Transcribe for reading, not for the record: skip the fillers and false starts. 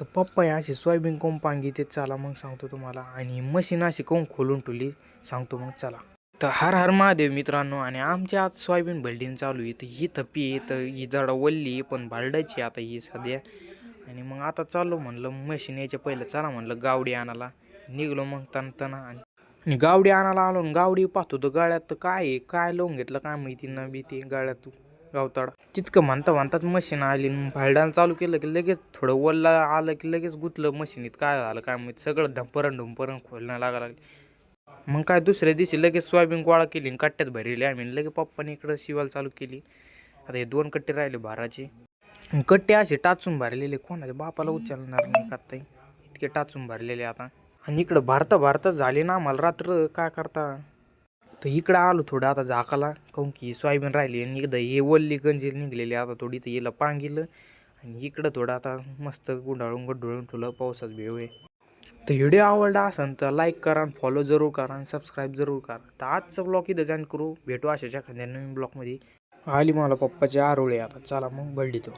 तर पप्पा अशी सोयाबीन कोण पांगी ते चला मग सांगतो तुम्हाला. आणि मशीन अशी कोण खोलून ठेवली सांगतो मग चला. तर हर हर महादेव मित्रांनो. आणि आमच्या आज सोयाबीन भलडीन चालू आहे. तर ही थप्पी आहे तर ही जरा वल्ली पण भालडायची आता ही सध्या. आणि मग आता चाललो म्हणलं मशीन यायच्या पहिलं चला म्हणलं गावडी आणायला. निघलो मग तनतना आणि गावडी आणायला आलो. गावडी पाहतो तर गाळ्यात तर काय लावून घेतलं काय माहिती ना बी ते गाळ्यात गावताड. तितकं म्हणताच मशीन आली. भालडायला चालू केलं की लगेच थोडं वल्ला आलं की लगेच गुतलं मशीनीत. काय झालं काय माहिती सगळं ढंपरण खोलणं लागायला लागलं. मग काय दुसऱ्या दिवशी लगेच सोयाबीन गोळा केली कट्ट्यात भरली आम्ही. लगेच पप्पाने इकडं शिवायला चालू केली. आता हे 2 कट्टे राहिले भाराचे. कट्टे असे टाचून भरलेले कोणाच्या बापाला उचलणार नाही का ताई इतके टाचून भरलेले आता. आणि इकडं भारता झाली ना आम्हाला रात्र काय करता. तर इकडं आलो थोडं आता झाकाला काहून की सोयाबीन राहिली. आणि इकडं हे वल्ली गंजीर निघलेली आता थोडी तर येला पांगिलं. आणि इकडं थोडं आता मस्त गुंडाळून ठेवलं पावसात भेव आहे. तर व्हिडिओ आवडला असेल तर लाईक करा, फॉलो जरूर करा आणि सबस्क्राईब जरूर करा. तर आजचा ब्लॉग इथं जॉईन करू. भेटू अशाच्या एखाद्या नवीन ब्लॉगमध्ये. आली मला पप्पाची आरोळी आता चला मग बळडीतो.